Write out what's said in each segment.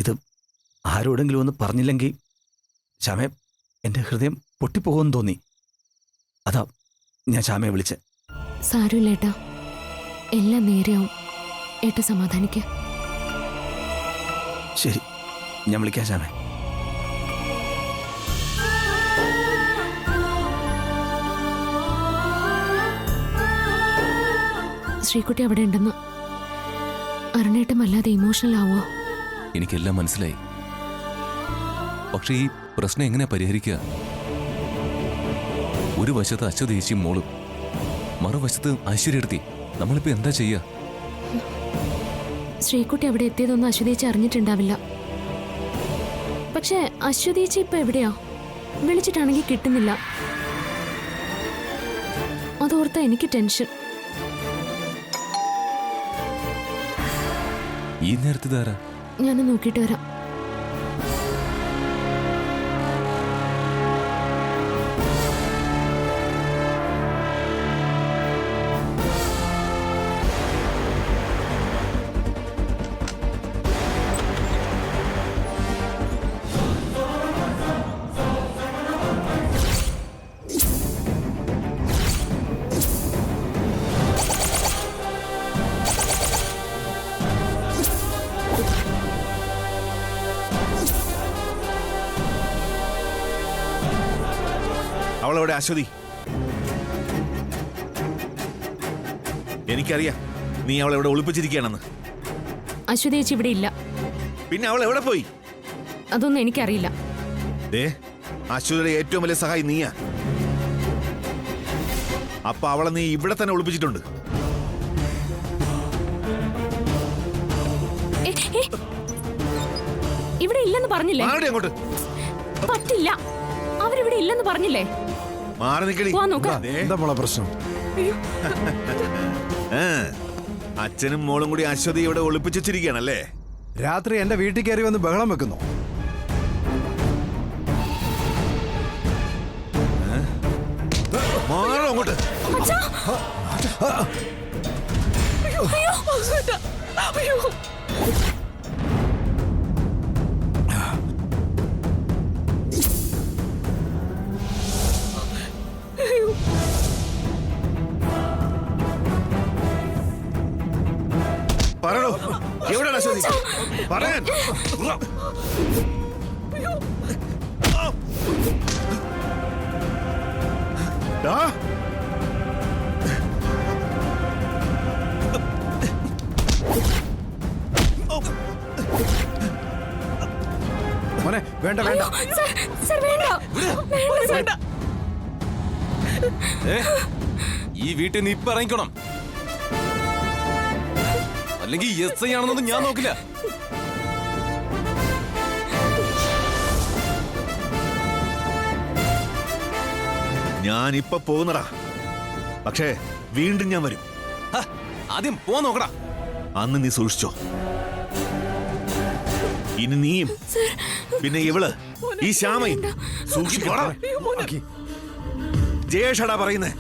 ഇത് ആരോടെങ്കിലും ഒന്ന് പറഞ്ഞില്ലെങ്കിൽ ശ്യാമേ എൻ്റെ ഹൃദയം പൊട്ടിപ്പോകുമെന്ന് തോന്നി. അതാ ഞാൻ ശ്യാമയെ വിളിച്ചേ. സാരമില്ല ഏട്ടാ, എല്ലാം നേരെയാവും. ഏട്ട സമാധാനിക്ക്. ശരി, ഞാൻ വിളിക്കാം ശ്യാമേ. ശ്രീകുട്ടി അവിടെ ഉണ്ടെന്ന് അരുണേട്ടം വല്ലാതെ ഇമോഷണൽ ആവോ? എനിക്കെല്ലാം മനസ്സിലായി. പക്ഷെ ഈ പ്രശ്നം എങ്ങനെ പരിഹരിക്കുക? ഒരു വശത്ത് അശ്വതേച്ചിയും മോളും, മറുവശത്ത് ഐശ്വര്യടുത്തി. നമ്മളിപ്പോ എന്താ ചെയ്യുക? ശ്രീകുട്ടി അവിടെ എത്തിയതൊന്നും അശ്വതേച്ചി അറിഞ്ഞിട്ടുണ്ടാവില്ല. പക്ഷെ അശ്വതേച്ചി ഇപ്പൊ എവിടെയാ? വിളിച്ചിട്ടാണെങ്കിൽ കിട്ടുന്നില്ല. അതോർത്ത എനിക്ക് ടെൻഷൻ. ഈ നേരത്തെ ധാരാ ഞാനൊന്ന് നോക്കിയിട്ട് വരാം. അവളവിടെ അശ്വതി. എനിക്കറിയാം നീ അവളെ എവിടെ ഒളിപ്പിച്ചിരിക്കുകയാണെന്ന്. അശ്വതേച്ചി ഇവിടെ ഇല്ല. പിന്നെ അവൾ എവിടെ പോയി? അതൊന്നും എനിക്കറിയില്ല. അശ്വതിയുടെ ഏറ്റവും വലിയ സഹായി നീയാ. അപ്പൊ അവളെ നീ ഇവിടെ തന്നെ ഒളിപ്പിച്ചിട്ടുണ്ട്. ഇവിടെ ഇല്ലെന്ന് പറഞ്ഞില്ലേ? അങ്ങോട്ട് പറ്റില്ല. അവരിവിടെ ഇല്ലെന്ന് പറഞ്ഞില്ലേ? മാറി നിൽക്കടി. എന്താ പ്രശ്നം? അച്ഛനും മോളും കൂടി അശ്വതി ഇവിടെ ഒളിപ്പിച്ചിരിക്കുകയാണല്ലേ? രാത്രി എന്റെ വീട്ടിൽ കയറി വന്ന് ബഹളം വെക്കുന്നു. മാറോ അങ്ങോട്ട്. പറയണോ, എവിടെയാണ് അശ്വതി? പറയാൻ. മോനെ വേണ്ട വേണ്ട. ഈ വീട്ടിൽ നീ ഇപ്പൊ ഇറങ്ങിക്കണം, അല്ലെങ്കിൽ എസ് ഐ ആണെന്നൊന്നും ഞാൻ നോക്കില്ല. ഞാനിപ്പൊ പോകുന്നടാ, പക്ഷേ വീണ്ടും ഞാൻ വരും. ആദ്യം പോ നോക്കടാ. അന്ന് നീ സൂക്ഷിച്ചോ. ഇനി നീയും പിന്നെ ഇവള് ഈ ശ്യാമയും സൂക്ഷിക്കോടാ. ജയേഷടാ പറയുന്നേ.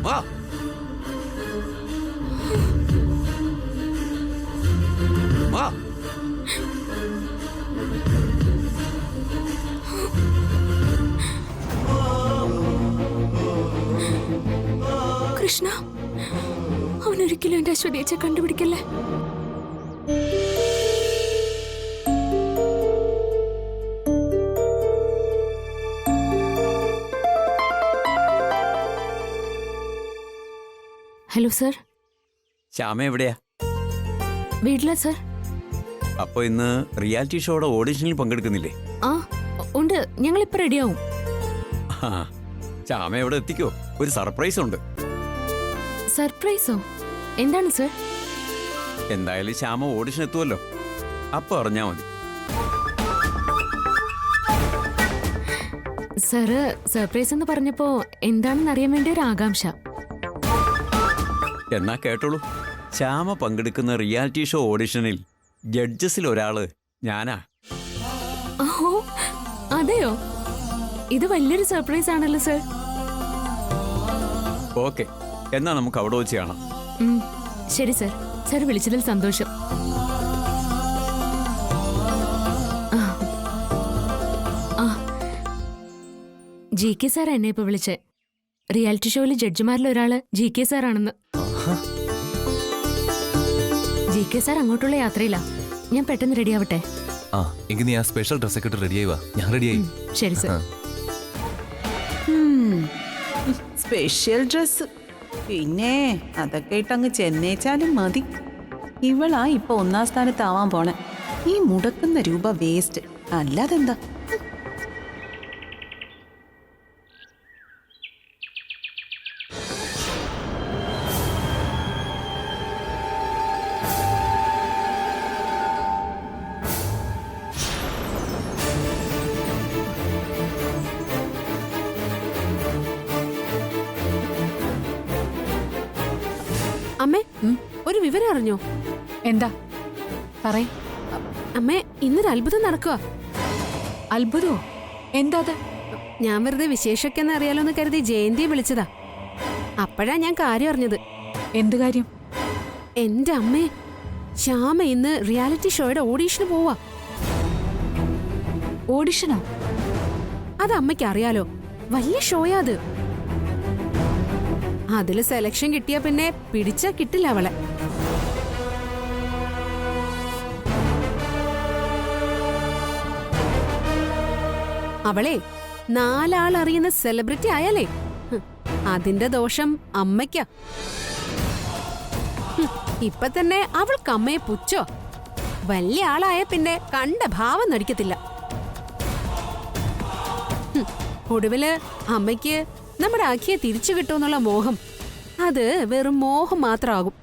വാ. വാ. കൃഷ്ണ, അവനൊരിക്കലും എന്റെ അശ്വതിയെ കണ്ടുപിടിക്കല്ലേ. Hello sir. ശ്യാമ എവിടെയാ? വീട്ടിലാ സർ. അപ്പൊ ഇന്ന് റിയാലിറ്റി ഷോയുടെ ഓഡിഷനിൽ പങ്കെടുക്കുന്നില്ലേ? ആ ഉണ്ട്, ഞങ്ങൾ ഇപ്പൊ റെഡിയാവും. ശ്യാമ എവിടെ എത്തിക്കോ, ഒരു സർപ്രൈസ് ഉണ്ട്. സർപ്രൈസോ? എന്താണ് സർ? എന്തായാലും ശ്യാമ ഓഡിഷൻ എത്തുമല്ലോ, അപ്പൊ അറിഞ്ഞാ മതി. സാറ് സർപ്രൈസ് എന്ന് പറഞ്ഞപ്പോ എന്താണെന്ന് അറിയാൻ വേണ്ടി ഒരു ആകാംക്ഷ. എന്നാ കേട്ടോളൂ, ശ്യാമ പങ്കെടുക്കുന്ന റിയാലിറ്റി ഷോ ഓഡിഷനിൽ ജഡ്ജസിൽ ഒരാള് ഞാനാ. ഓഹോ, അതെയോ? ഇത് വലിയൊരു സർപ്രൈസ് ആണല്ലോ സർ. ഓക്കെ, എന്നാ നമുക്ക് അവിടെ വെച്ച് കാണാം. ശരി സർ. സർ വിളിച്ചതിൽ സന്തോഷം. GK സാർ എന്നെ ഇപ്പൊ വിളിച്ചേ. റിയാലിറ്റി ഷോയിലെ ജഡ്ജിമാരിൽ ഒരാള് GK സാറാണെന്ന്. GK സാർ അങ്ങോട്ടുള്ള യാത്രയിലാ. ഞാൻ പെട്ടെന്ന് റെഡിയാവട്ടെ. ആ എങ്കിൽ നീ ആ സ്പെഷ്യൽ ഡ്രസ്സൊക്കെ ഇട്ട് റെഡിയായി വാ. ഞാൻ റെഡിയായി. ശരി സർ. സ്പെഷ്യൽ ഡ്രസ് പിന്നെ അതൊക്കെ ഇട്ടങ്ങ് ചെന്നേച്ചാലും മതി. ഇവളാ ഇപ്പൊ 1-ാം സ്ഥാനത്താവാൻ പോണെ. ഈ മുടക്കുന്ന രൂപ വേസ്റ്റ് അല്ലാതെന്താ. അമ്മേ, ഒരു വിവരം അറിഞ്ഞോ? എന്താ പറയ്. അമ്മേ, ഇന്നൊരു അത്ഭുതം നടക്കുക. അത്ഭുതോ? എന്താ അത്? ഞാൻ വെറുതെ വിശേഷമൊക്കെ എന്ന് അറിയാലോന്ന് കരുതി ജയന്തിയെ വിളിച്ചതാ. അപ്പോഴാ ഞാൻ കാര്യം അറിഞ്ഞത്. എന്ത് കാര്യം? എന്റെ അമ്മേ, ശ്യാമ ഇന്ന് റിയാലിറ്റി ഷോയുടെ ഓഡീഷന് പോവാ. ഓഡിഷനോ? അത് അമ്മയ്ക്ക് അറിയാലോ, വലിയ ഷോയാ അത്. അതില് സെലക്ഷൻ കിട്ടിയാ പിന്നെ പിടിച്ചാ കിട്ടില്ല അവളെ. അവളെ 4 ആൾ അറിയുന്ന സെലിബ്രിറ്റി ആയാലേ അതിന്റെ ദോഷം അമ്മയ്ക്കാ. ഇപ്പൊ തന്നെ അവൾക്ക് അമ്മയെ പുച്ഛോ. വലിയ ആളായ പിന്നെ കണ്ട ഭാവം നടിക്കത്തില്ല. ഒടുവില് അമ്മയ്ക്ക് നമ്മുടെ അഖിയെ തിരിച്ചു കിട്ടുമെന്നുള്ള മോഹം, അത് വെറും മോഹം മാത്രമാകും.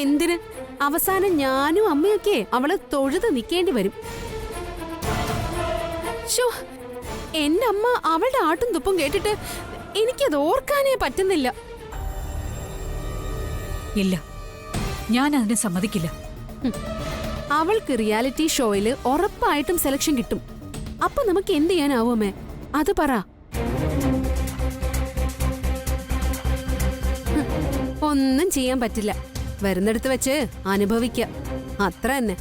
എന്തിന്? അവസാനം ഞാനും അമ്മയൊക്കെ അവള് തൊഴുത് നിൽക്കേണ്ടി വരും. ശോ, എന്റെ അമ്മ അവളുടെ ആട്ടും തുപ്പും കേട്ടിട്ട് എനിക്കത് ഓർക്കാനേ പറ്റുന്നില്ല. ഇല്ല, ഞാൻ അതിന് സമ്മതിക്കില്ല. അവൾക്ക് റിയാലിറ്റി ഷോയില് ഉറപ്പായിട്ടും സെലക്ഷൻ കിട്ടും. അപ്പൊ നമുക്ക് എന്ത് ചെയ്യാനാവുമേ? അത് പറ. ഒന്നും ചെയ്യാൻ പറ്റില്ല. വരുന്നിടത്ത് വെച്ച് അനുഭവിക്ക, അത്ര തന്നെ.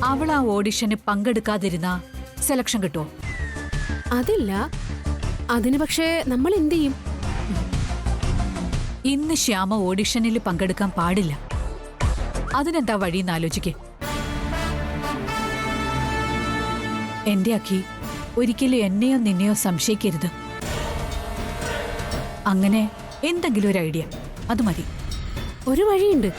അവൾ ആ ഓഡിഷന് പങ്കെടുക്കാതിരുന്ന സെലക്ഷൻ കിട്ടുമോ? അതില്ല. അതിന് പക്ഷേ നമ്മൾ എന്ത് ചെയ്യും? ഇന്ന് ശ്യാമ ഓഡിഷനിൽ പങ്കെടുക്കാൻ പാടില്ല. അതിനെന്താ വഴിയെന്ന് ആലോചിക്കേ. എന്റെ അഖി, ഒരിക്കലും എന്നെയോ നിന്നെയോ സംശയിക്കരുത്. അങ്ങനെ എന്തെങ്കിലും ഒരു ഐഡിയ, അത് മതി. ഒരു വഴിയുണ്ട്.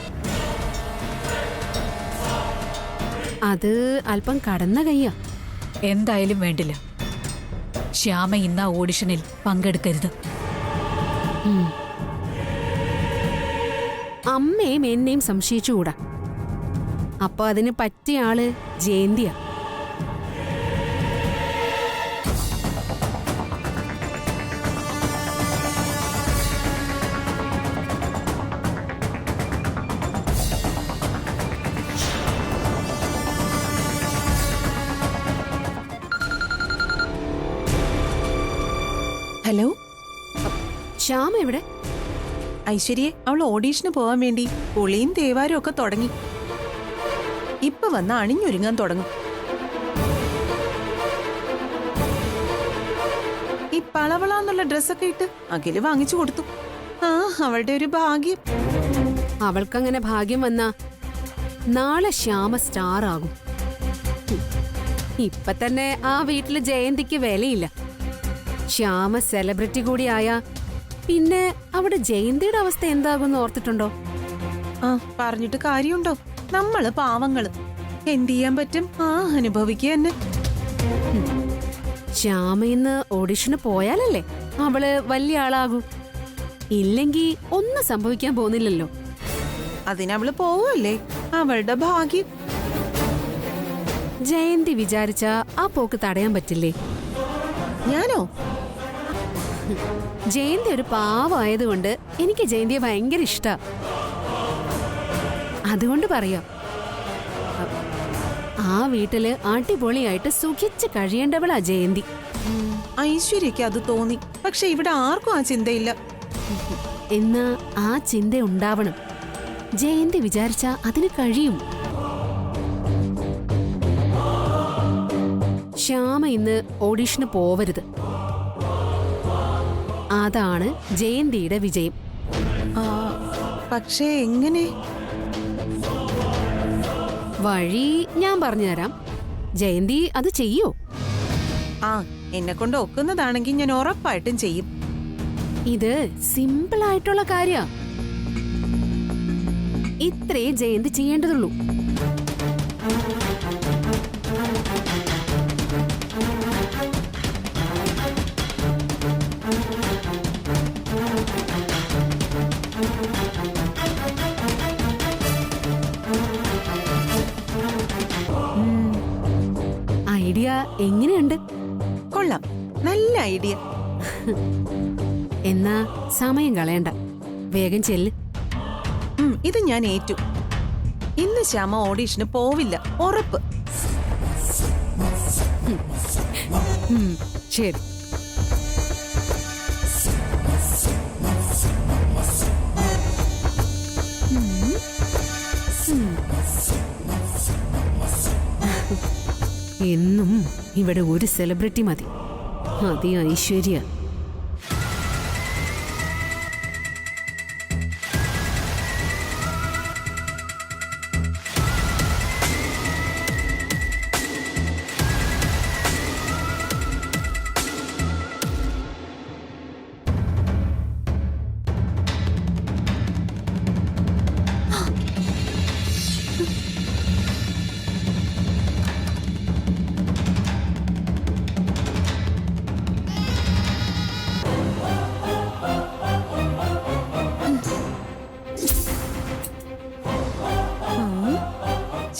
അത് അല്പം കടന്ന കയ്യാ. എന്തായാലും വേണ്ടില്ല, ശ്യാമ ഇന്ന് ആ ഓഡിഷനിൽ പങ്കെടുക്കരുത്. അമ്മയും എന്നെയും സംശയിച്ചുകൂടാ. അപ്പൊ അതിന് പറ്റിയ ആള് ജയന്തിയാ. ഹലോ, ശ്യാമ എവിടെ? ഐശ്വര്യയെ അവൾ ഓഡീഷന് പോവാൻ വേണ്ടി പുളിയും തേവാരും ഒക്കെ തുടങ്ങി. ഇപ്പൊ വന്ന് അണിഞ്ഞൊരുങ്ങാൻ തുടങ്ങും. ഈ പളവളാന്നുള്ള ഡ്രസ്സൊക്കെ ഇട്ട് അഖില് വാങ്ങിച്ചു കൊടുത്തു. ആ, അവളുടെ ഒരു ഭാഗ്യം. അവൾക്കങ്ങനെ ഭാഗ്യം വന്നാ നാളെ ശ്യാമ സ്റ്റാർ ആകും. ഇപ്പൊ തന്നെ ആ വീട്ടില് ജയന്തിക്ക് വിലയില്ല. ശ്യാമ സെലിബ്രിറ്റി കൂടിയായ പിന്നെ അവിടെ ജയന്തിയുടെ അവസ്ഥ എന്താകുമെന്ന് ഓർത്തിട്ടുണ്ടോ? ആ, പറഞ്ഞിട്ട് കാര്യമുണ്ടോ? നമ്മള് പാവങ്ങള് എന്ത് ചെയ്യാൻ പറ്റും? ആ, അനുഭവിക്കുക തന്നെ. ശ്യാമ ഇന്ന് ഓഡിഷന് പോയാലല്ലേ അവള് വലിയ ആളാകൂ. ഇല്ലെങ്കി ഒന്നും സംഭവിക്കാൻ പോകുന്നില്ലല്ലോ. അതിനവള് പോവല്ലേ, അവളുടെ ഭാഗ്യം. ജയന്തി വിചാരിച്ച ആ പോക്ക് തടയാൻ പറ്റില്ലേ? ഞാനോ? ജയന്തി ഒരു പാവമായതുകൊണ്ട് എനിക്ക് ജയന്തിയെ ഭയങ്കര ഇഷ്ടാ. അതുകൊണ്ട് പറയാം, ആ വീട്ടില് അടിപൊളിയായിട്ട് സുഖിച്ച് കഴിയേണ്ടവളാ ജയന്തി. ഐശ്വര്യക്ക് അത് തോന്നി. പക്ഷെ ഇവിടെ ആർക്കും ആ ചിന്തയില്ല. എന്നാ ആ ചിന്ത ഉണ്ടാവണം. ജയന്തി വിചാരിച്ച അതിന് കഴിയും. ശ്യാമ ഇന്ന് ഓഡീഷന് പോവരുത്. അതാണ് ജയന്തിയുടെ വിജയം. ആ, പക്ഷേ എങ്ങനെ? വഴി ഞാൻ പറഞ്ഞുതരാം. ജയന്തി അത് ചെയ്യോ? ആ, എന്നെ കൊണ്ട് ഒക്കുന്നതാണെങ്കിൽ ഞാൻ ഉറപ്പായിട്ടും ചെയ്യും. ഇത് സിമ്പിൾ ആയിട്ടുള്ള കാര്യ. ഇത്രേ ജയന്തി ചെയ്യേണ്ടതുള്ളൂ. ഐഡിയ എങ്ങനെയുണ്ട്? കൊള്ളാം, നല്ല ഐഡിയ. എന്നാ സമയം കളയണ്ട, വേഗം ചെല്ല്. ഇത് ഞാൻ ഏറ്റു. ഇന്ന് ശ്യാമ ഓഡീഷന് പോവില്ല, ഉറപ്പ്. ശരി. എന്നും ഇവിടെ ഒരു സെലിബ്രിറ്റി മതി. അതി ഐശ്വര്യ.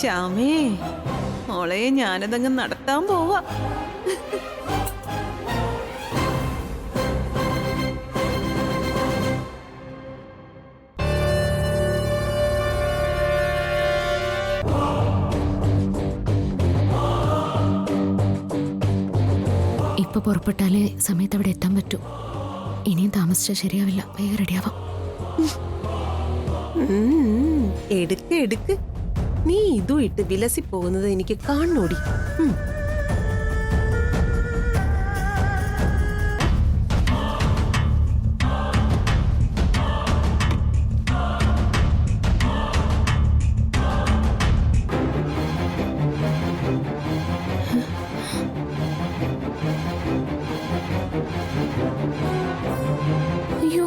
ശ്യാമേ, മോളെ ഞാനതങ്ങ് നടത്താൻ പോവാ. ഇപ്പൊ പുറപ്പെട്ടാലേ സമയത്ത് അവിടെ എത്താൻ പറ്റൂ. ഇനിയും താമസിച്ചാൽ ശരിയാവില്ല. വേഗം റെഡിയാവാം. എടുക്ക് എടുക്ക്. നീ ഇതും ഇട്ട് വിലസി പോകുന്നത് എനിക്ക് കാണോടി. അയ്യോ,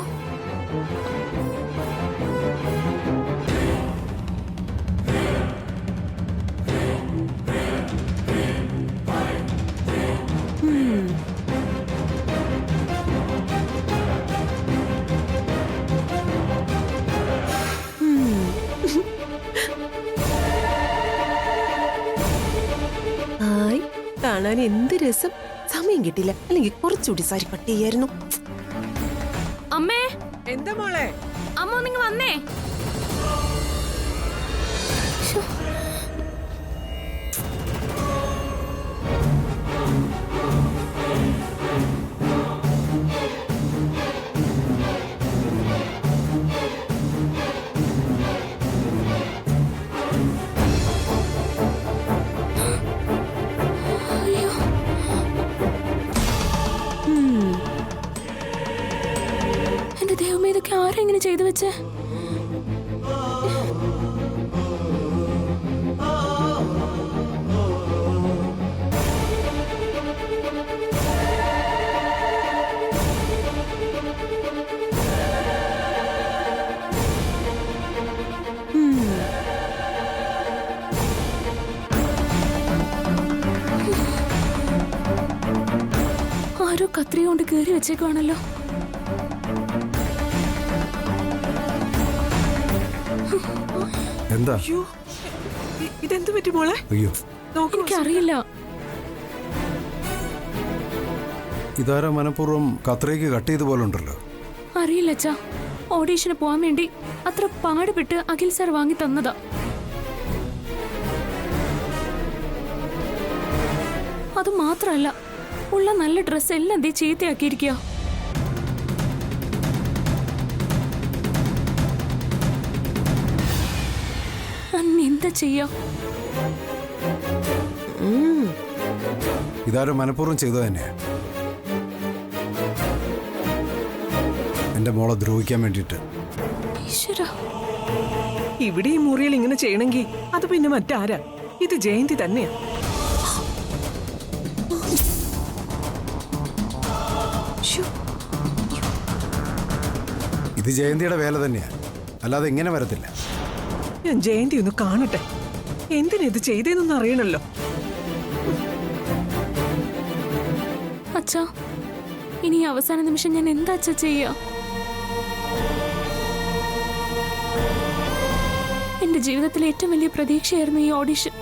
ആയി കാണാൻ എന്ത് രസം. സമയം കിട്ടില്ല, അല്ലെങ്കിൽ കുറച്ചുകൂടി സാരി പട്ടിയായിരുന്നു. അമ്മേ, എന്താ മോളെ? അമ്മ നിങ്ങൾ വന്നേ. എന്റെ ദൈവമേ, ഇതൊക്കെ ആരെങ്ങനെ ചെയ്തു വെച്ചേ? ആരോ കത്രി കൊണ്ട് കയറി വെച്ചേക്കുവാണല്ലോ. എന്താ? ഇതെന്ത് പറ്റി മോളെ? അയ്യോ, എനിക്കറിയില്ല. ഇതാരാ മനഃപൂർവ്വം കത്രയ്ക്ക് കട്ട് ചെയ്ത പോലെ ഉണ്ടല്ലോ. അറിയില്ല അച്ഛാ, ഓഡീഷന് പോവാൻ വേണ്ടി അത്ര പാടുപെട്ട് അഖിൽ സാർ വാങ്ങി തന്നതാ. അത് മാത്രല്ല, ഉള്ള നല്ല ഡ്രസ് എല്ലാം ദേ ചീത്തയാക്കിയിരിക്കുക. എന്താ ചെയ്യാ? ഇതാരും മനഃപൂർവ്വം ചെയ്തു തന്നെയാ. എന്റെ മോളെ ദ്രോഹിക്കാൻ വേണ്ടിയിട്ട്. ഈശ്വരാ, ഇവിടെ ഈ മുറിയിൽ ഇങ്ങനെ ചെയ്യണമെങ്കിൽ അത് പിന്നെ മറ്റാരാ? ഇത് ജയന്തി തന്നെയാ. ഇത് ജയന്തിയുടെ വേല തന്നെയാ, അല്ലാതെ ഇങ്ങനെ വരത്തില്ല. ഞാൻ ജയന്തി ഒന്ന് കാണട്ടെ. എന്തിനാ ഇത് ചെയ്തതെന്നൊന്നും അറിയണല്ലോ. അച്ഛാ, ഇനി ഈ അവസാന നിമിഷം ഞാൻ എന്താ അച്ഛാ ചെയ്യാ? എന്റെ ജീവിതത്തിലെ ഏറ്റവും വലിയ പ്രതീക്ഷയായിരുന്നു ഈ ഓഡിഷൻ.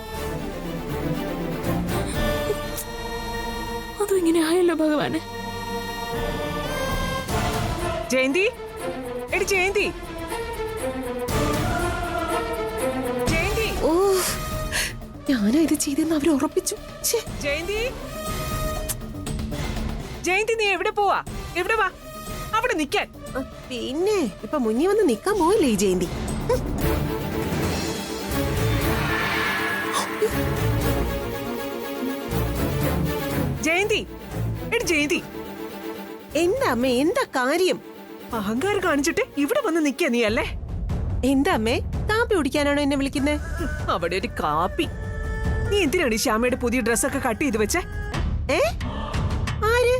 അതും ഇങ്ങനെ ആയല്ലോ ഭഗവാനെ. ജയന്തി, എടി ജയന്തി, ജയന്തി. ഓ, ഞാനാ ഇത് ചെയ്തെന്ന് അവർ ഉറപ്പിച്ചു. ജയന്തി, ജയന്തി, നീ എവിടെ പോവാ? എവിടെ വാ, അവിടെ നിക്കാൻ. പിന്നെ ഇപ്പൊ മുന്നിൽ വന്ന് നിക്കാൻ പോയില്ലേ ഈ ജയന്തി? ജയന്തി, എടി ജയന്തി. എന്താ അമ്മേ, എന്താ കാര്യം? അഹങ്കാരം കാണിച്ചിട്ട് ഇവിടെ വന്ന് നിക്കാ നീ അല്ലേ? എന്താ അമ്മേ, കാപ്പി കുടിക്കാനാണോ എന്നെ വിളിക്കുന്നത്? അവിടെ ഒരു കാപ്പി. നീ എന്തിനാണ് ഈ ശ്യാമയുടെ പുതിയ ഡ്രസ്സൊക്കെ കട്ട് ചെയ്ത് വെച്ചേ? ഏ, ആര്?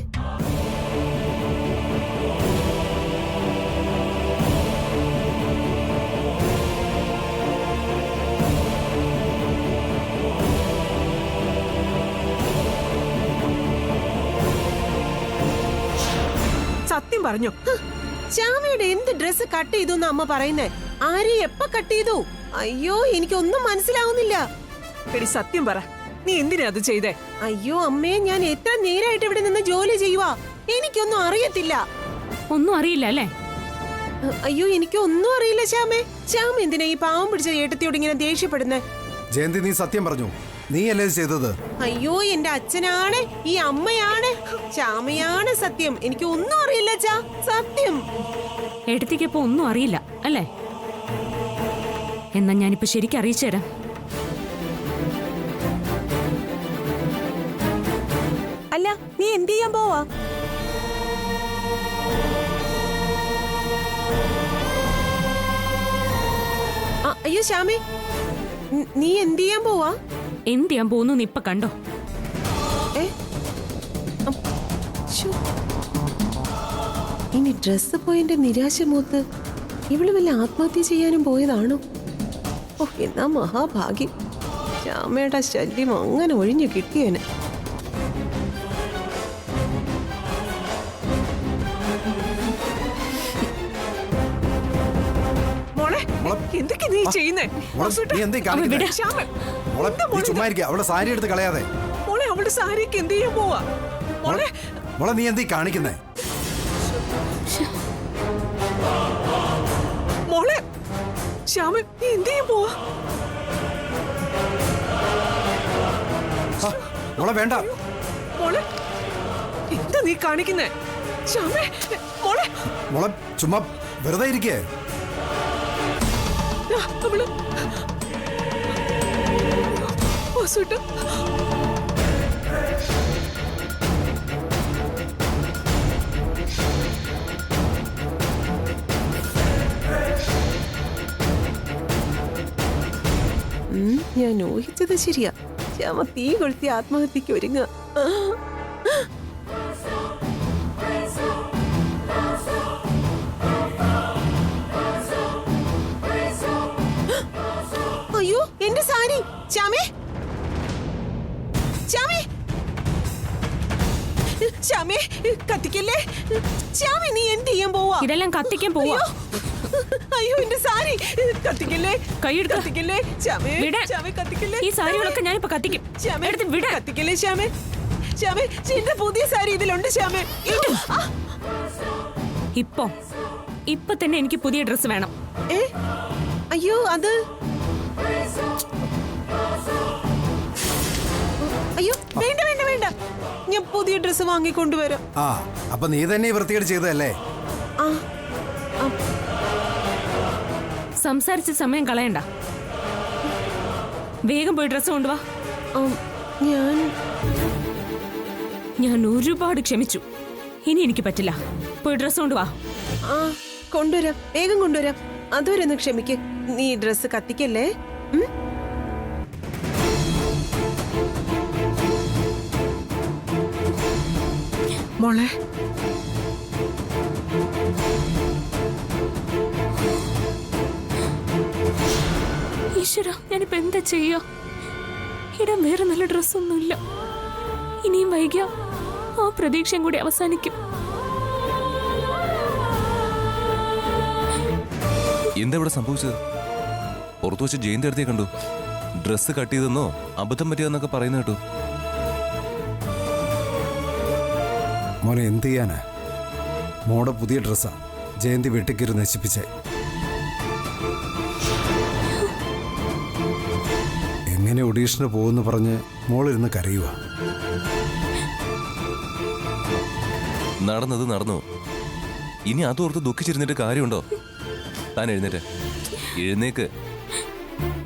സത്യം പറഞ്ഞു. ശ്യാമയുടെ എന്ത് ഡ്രസ് കട്ട് ചെയ്തു എന്ന് അമ്മ പറയുന്നേ? ആര് എപ്പ കട്ട് ചെയ്തു? അയ്യോ, എനിക്കൊന്നും മനസ്സിലാവുന്നില്ല. എടി സത്യം പറ, നീ എന്തിനാ അത് ചെയ്തേ? അയ്യോ അമ്മേ, ഞാൻ എത്ര നേരായിട്ട് ഇവിടെ നിന്ന് ജോലി ചെയ്യുവാ, എനിക്കൊന്നും അറിയത്തില്ല. ഒന്നും അറിയില്ല അല്ലേ? അയ്യോ, എനിക്കൊന്നും അറിയില്ല ശ്യാമേ. ശ്യാമ എന്തിനാ ഈ പാവം പിടിച്ച ഏട്ടത്തിയോട് ഇങ്ങനെ ദേഷ്യപ്പെടുന്നേ? ജയന്തി, നീ സത്യം പറഞ്ഞു. നീയല്ലേ ഇത് ചെയ്തത്? അയ്യോ, എന്റെ അച്ഛനാണ്, ഈ അമ്മയാണ്, ശ്യാമയാണ് സത്യം. എനിക്ക് ഒന്നും അറിയില്ല ചാ, സത്യം. എടുത്തിക്കപ്പോ ഒന്നും അറിയില്ല അല്ലേ? എന്നാ ഞാനിപ്പോ ശരിക്കും അറിയിച്ചു തരാം. അല്ല, നീ എന്ത് ചെയ്യാൻ പോവാ? അയ്യോ ശ്യാമേ, നീ എന്ത് ചെയ്യാൻ പോവാ? എന്ത് ചെയ്യാൻ പോകുന്നു ഇപ്പൊ കണ്ടോ? ഇനി ഡ്രസ് പോയതിന്റെ നിരാശ മൂത്ത് ഇവള് വല്ല ആത്മഹത്യ ചെയ്യാനും പോയതാണോ? ഓ, എന്നാ മഹാഭാഗ്യം. ശ്യാമയുടെ ശല്യം അങ്ങനെ ഒഴിഞ്ഞു കിട്ടിയേനെ. എന്തൊക്കെ നീ ചെയ്യുന്നേ? അവളുടെ സാരി എടുത്ത് കളയാതെ. മോളെ, അവളുടെ സാരിക്ക് എന്ത് ചെയ്യാൻ പോവാ? മോളെ, നീ എന്തീ കാണിക്കുന്നേ? മോളെ, ശ്യാമ, നീ എന്ത് ചെയ്യാൻ പോവാ? മോളെ വേണ്ട. മോളെ, എന്താ നീ കാണിക്കുന്നേ? ശ്യാമേ, മോളെ. മോളെ ചുമ്മാ വെറുതെ ഇരിക്കേ. അവള് ഞാൻ ഊഹിച്ചത് ശരിയാ. ശ്യാമ തീ കൊളുത്തി ആത്മഹത്യക്ക് ഒരുങ്ങ. അയ്യോ, എന്റെ സാരി! ശ്യാമേ, ശ്യാമേ, ശ്യാമേ, കത്തിക്കല്ലേ. ശ്യാമേ, നീ എന്ത് ചെയ്യാൻ പോവാ? ഇതെല്ലാം കത്തിക്കാൻ പോവാ. അയ്യോ, എന്റെ സാരി കത്തിക്കല്ലേ. കൈയെടുക്കല്ലേ. ശ്യാമേ, ശ്യാമേ, കത്തിക്കല്ലേ. ഈ സാരികളൊക്കെ ഞാനിപ്പോ കത്തിക്കും. കത്തിക്കല്ലേ ശ്യാമേ. ശ്യാമേ, എന്റെ പുതിയ സാരി ഇതിലുണ്ട് ശ്യാമേ. ഇപ്പൊ തന്നെ എനിക്ക് പുതിയ ഡ്രസ് വേണം. അയ്യോ, അത് അയ്യോ, വേണ്ട വേണ്ട വേണ്ട. ഞാൻ പുതിയ ഡ്രസ്സ് വാങ്ങിക്കൊണ്ടുവരാം. ആ അപ്പൊ നീ തന്നെ ഈ വൃത്തികേട് ചെയ്തതല്ലേ? ആ സംസാരിച്ച് സമയം കളയണ്ട. വേഗം പോയി ഡ്രസ്സ് കൊണ്ടുവാ. ഞാൻ ഒരുപാട് ക്ഷമിച്ചു. ഇനി എനിക്ക് പറ്റില്ല. പോയി ഡ്രസ്സ് കൊണ്ടുവാ. ആ കൊണ്ടുവരാം, വേഗം കൊണ്ടുവരാം. അതുവരെ ഒന്ന് ക്ഷമിക്ക്. നീ ഡ്രസ്സ് കത്തിക്കല്ലേ. മോളെ ഈശ്വര, ഞാനിപ്പോ എന്താ ചെയ്യാ? ഇടാൻ വേറെ നല്ല ഡ്രസ്സൊന്നുമില്ല. ഇനിയും വൈകിയ ആ പ്രതീക്ഷയും കൂടി അവസാനിക്കും. എന്താ ഇവിടെ സംഭവിച്ചത്? പുറത്തു വെച്ച് ജയന്തി അടുത്തേ കണ്ടു. ഡ്രസ്സ് കട്ട് ചെയ്തെന്നോ അബദ്ധം പറ്റിയതെന്നൊക്കെ പറയുന്ന കേട്ടു. മോനെ എന്ത് ചെയ്യാനാ? മോടെ പുതിയ ഡ്രസ്സാ ജയന്തി വെട്ടിക്കീറി നശിപ്പിച്ചേ. എങ്ങനെ ഒഡീഷന് പോകുമെന്ന് പറഞ്ഞ് മോളിരുന്ന് കരയുക. നടന്നത് നടന്നു. ഇനി അതോർത്ത് ദുഃഖിച്ചിരുന്നിട്ട് കാര്യമുണ്ടോ? താൻ എഴുന്നേക്ക്.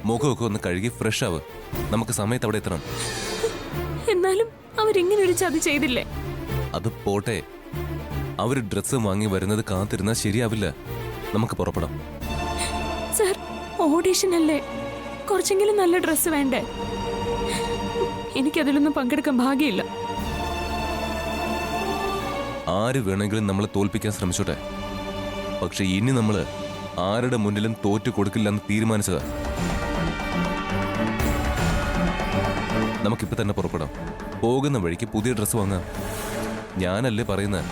മുഖമൊക്കെ ഒന്ന് കഴുകി ഫ്രഷ് ആവ്. നമുക്ക് സമയത്ത് അവിടെ എത്തണം. എന്നാലും അവരിങ്ങനെ ഒരു ചതി ചെയ്തില്ലേ? അത് പോട്ടെ, അവര് ഡ്രസ്സ് വാങ്ങി വരുന്നത് കാത്തിരുന്നാൽ ശരിയാവില്ല. നമുക്ക് പുറപ്പെടാം. സർ, ഓഡീഷൻ അല്ലേ, കുറച്ചെങ്കിലും നല്ല ഡ്രസ്സ് വേണ്ടേ? എനിക്കതിലൊന്നും പങ്കെടുക്കാൻ ഭാഗ്യമില്ല. ആര് വേണമെങ്കിലും നമ്മളെ തോൽപ്പിക്കാൻ ശ്രമിച്ചോട്ടെ. പക്ഷെ ഇനി നമ്മള് ആരുടെ മുന്നിലും തോറ്റു കൊടുക്കില്ല എന്ന് തീരുമാനിച്ചതാ. നമുക്കിപ്പോ തന്നെ പുറപ്പെടാം. പോകുന്ന വഴിക്ക് പുതിയ ഡ്രസ്സ് വാങ്ങാം. ഞാനല്ലേ പറയുന്നത്,